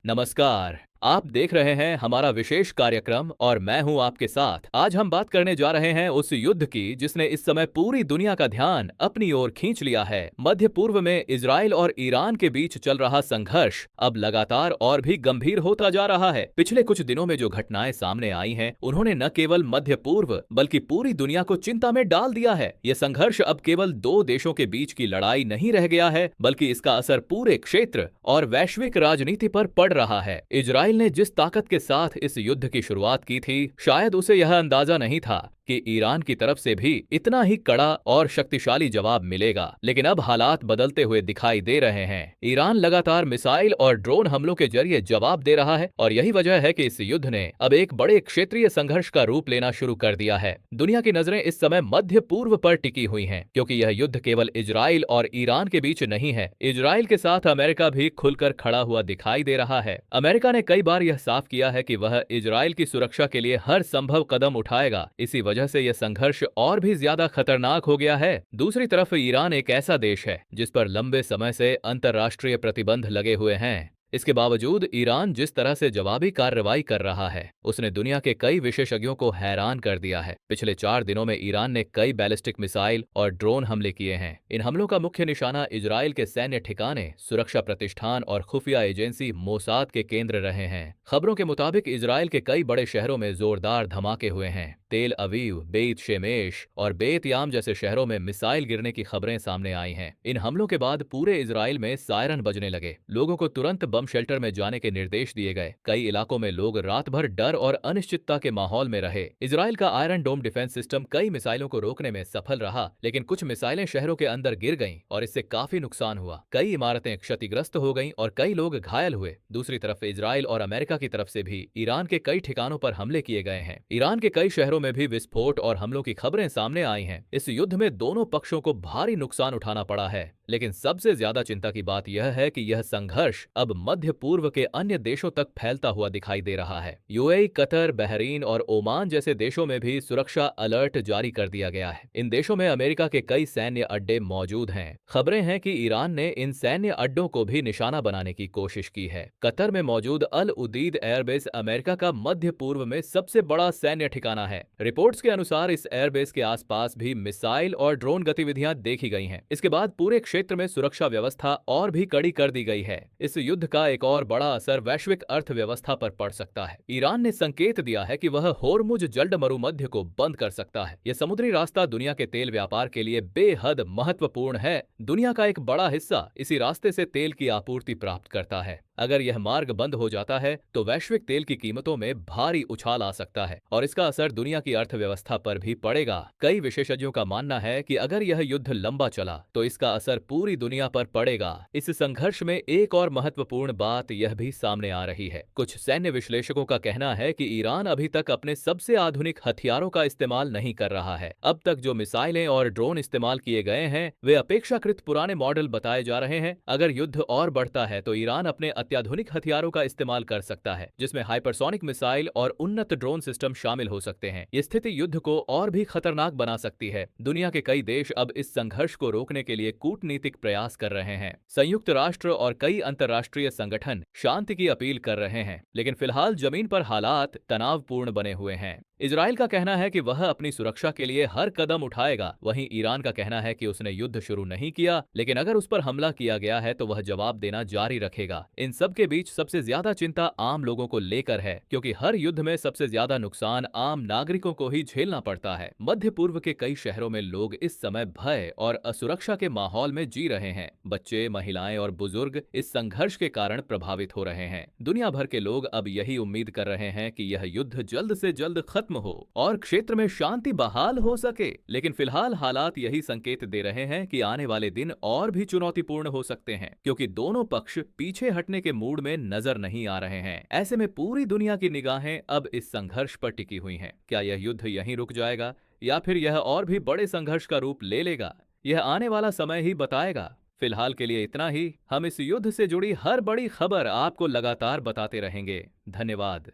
नमस्कार। आप देख रहे हैं हमारा विशेष कार्यक्रम और मैं हूं आपके साथ। आज हम बात करने जा रहे हैं उस युद्ध की जिसने इस समय पूरी दुनिया का ध्यान अपनी ओर खींच लिया है। मध्य पूर्व में इजराइल और ईरान के बीच चल रहा संघर्ष अब लगातार और भी गंभीर होता जा रहा है। पिछले कुछ दिनों में जो घटनाएं सामने आई हैं, उन्होंने न केवल मध्य पूर्व बल्कि पूरी दुनिया को चिंता में डाल दिया है। ये संघर्ष अब केवल दो देशों के बीच की लड़ाई नहीं रह गया है, बल्कि इसका असर पूरे क्षेत्र और वैश्विक राजनीति पर पड़ रहा है। इजराइल ने जिस ताकत के साथ इस युद्ध की शुरुआत की थी, शायद उसे यह अंदाजा नहीं था कि ईरान की तरफ से भी इतना ही कड़ा और शक्तिशाली जवाब मिलेगा। लेकिन अब हालात बदलते हुए दिखाई दे रहे हैं। ईरान लगातार मिसाइल और ड्रोन हमलों के जरिए जवाब दे रहा है और यही वजह है कि इस युद्ध ने अब एक बड़े क्षेत्रीय संघर्ष का रूप लेना शुरू कर दिया है। दुनिया की नजरें इस समय मध्य पूर्व पर टिकी हुई हैं, क्योंकि यह युद्ध केवल इजराइल और ईरान के बीच नहीं है। इजराइल के साथ अमेरिका भी खुलकर खड़ा हुआ दिखाई दे रहा है। अमेरिका ने कई बार यह साफ किया है कि वह इजराइल की सुरक्षा के लिए हर संभव कदम उठाएगा। इसी वजह से यह संघर्ष और भी ज्यादा खतरनाक हो गया है। दूसरी तरफ ईरान एक ऐसा देश है जिस पर लंबे समय से अंतर्राष्ट्रीय प्रतिबंध लगे हुए हैं। इसके बावजूद ईरान जिस तरह से जवाबी कार्रवाई कर रहा है, उसने दुनिया के कई विशेषज्ञों को हैरान कर दिया है। पिछले 4 दिनों में ईरान ने कई बैलिस्टिक मिसाइल और ड्रोन हमले किए हैं। इन हमलों का मुख्य निशाना इजराइल के सैन्य ठिकाने, सुरक्षा प्रतिष्ठान और खुफिया एजेंसी मोसाद के केंद्र रहे हैं। खबरों के मुताबिक इजराइल के कई बड़े शहरों में जोरदार धमाके हुए हैं। तेल अवीव, बेत शेमेश और बेत याम जैसे शहरों में मिसाइल गिरने की खबरें सामने आई हैं। इन हमलों के बाद पूरे इजराइल में सायरन बजने लगे। लोगों को तुरंत बम शेल्टर में जाने के निर्देश दिए गए। कई इलाकों में लोग रात भर डर और अनिश्चितता के माहौल में रहे। इजराइल का आयरन डोम डिफेंस सिस्टम कई मिसाइलों को रोकने में सफल रहा, लेकिन कुछ मिसाइलें शहरों के अंदर गिर गईं और इससे काफी नुकसान हुआ। कई इमारतें क्षतिग्रस्त हो गईं और कई लोग घायल हुए। दूसरी तरफ इजराइल और अमेरिका की तरफ से भी ईरान के कई ठिकानों पर हमले किए गए हैं। ईरान के कई शहरों में भी विस्फोट और हमलों की खबरें सामने आई हैं। इस युद्ध में दोनों पक्षों को भारी नुकसान उठाना पड़ा है, लेकिन सबसे ज्यादा चिंता की बात यह है कि यह संघर्ष अब मध्य पूर्व के अन्य देशों तक फैलता हुआ दिखाई दे रहा है। यूएई, कतर, बहरीन और ओमान जैसे देशों में भी सुरक्षा अलर्ट जारी कर दिया गया है। इन देशों में अमेरिका के कई सैन्य अड्डे मौजूद हैं। खबरें हैं कि ईरान ने इन सैन्य अड्डों को भी निशाना बनाने की कोशिश की है। कतर में मौजूद अल उदीद एयरबेस अमेरिका का मध्य पूर्व में सबसे बड़ा सैन्य ठिकाना है। रिपोर्ट्स के अनुसार इस एयरबेस के आसपास भी मिसाइल और ड्रोन गतिविधियां देखी गई हैं। इसके बाद पूरे क्षेत्र में सुरक्षा व्यवस्था और भी कड़ी कर दी गई है। इस युद्ध का एक और बड़ा असर वैश्विक अर्थव्यवस्था पर पड़ सकता है। ईरान ने संकेत दिया है कि वह होर्मुज जल्द मरुमध्य को बंद कर सकता है। यह समुद्री रास्ता दुनिया के तेल व्यापार के लिए बेहद महत्वपूर्ण है। दुनिया का एक बड़ा हिस्सा इसी रास्ते से तेल की आपूर्ति प्राप्त करता है। अगर यह मार्ग बंद हो जाता है तो वैश्विक तेल की कीमतों में भारी उछाल आ सकता है और इसका असर दुनिया की अर्थव्यवस्था पर भी पड़ेगा। कई विशेषज्ञों का मानना है कि अगर यह युद्ध लंबा चला तो इसका असर पूरी दुनिया पर पड़ेगा। इस संघर्ष में एक और महत्वपूर्ण बात यह भी सामने आ रही है। कुछ सैन्य विश्लेषकों का कहना है कि ईरान अभी तक अपने सबसे आधुनिक हथियारों का इस्तेमाल नहीं कर रहा है। अब तक जो मिसाइलें और ड्रोन इस्तेमाल किए गए हैं वे अपेक्षाकृत पुराने मॉडल बताए जा रहे हैं। अगर युद्ध और बढ़ता है तो ईरान अपने अत्याधुनिक हथियारों का इस्तेमाल कर सकता है, जिसमें हाइपरसोनिक मिसाइल और उन्नत ड्रोन सिस्टम शामिल हो सकते हैं। ये स्थिति युद्ध को और भी खतरनाक बना सकती है। दुनिया के कई देश अब इस संघर्ष को रोकने के लिए कूटनीतिक प्रयास कर रहे हैं। संयुक्त राष्ट्र और कई अंतर्राष्ट्रीय संगठन शांति की अपील कर रहे हैं, लेकिन फिलहाल जमीन पर हालात तनावपूर्ण बने हुए हैं। इजराइल का कहना है कि वह अपनी सुरक्षा के लिए हर कदम उठाएगा। वहीं ईरान का कहना है कि उसने युद्ध शुरू नहीं किया, लेकिन अगर उस पर हमला किया गया है तो वह जवाब देना जारी रखेगा। इन सब के बीच सबसे ज्यादा चिंता आम लोगों को लेकर है, क्योंकि हर युद्ध में सबसे ज्यादा नुकसान आम नागरिकों को ही झेलना पड़ता है। मध्य पूर्व के कई शहरों में लोग इस समय भय और असुरक्षा के माहौल में जी रहे हैं। बच्चे, महिलाएं और बुजुर्ग इस संघर्ष के कारण प्रभावित हो रहे हैं। दुनिया भर के लोग अब यही उम्मीद कर रहे हैं कि यह युद्ध जल्द से जल्द खत्म हो और क्षेत्र में शांति बहाल हो सके। लेकिन फिलहाल हालात यही संकेत दे रहे हैं कि आने वाले दिन और भी चुनौतीपूर्ण हो सकते हैं, क्योंकि दोनों पक्ष पीछे हटने के मूड में नजर नहीं आ रहे हैं। ऐसे में पूरी दुनिया की निगाहें अब इस संघर्ष पर टिकी हुई हैं। क्या यह युद्ध यहीं रुक जाएगा या फिर यह और भी बड़े संघर्ष का रूप ले लेगा? यह आने वाला समय ही बताएगा। फिलहाल के लिए इतना ही। हम इस युद्ध से जुड़ी हर बड़ी खबर आपको लगातार बताते रहेंगे। धन्यवाद।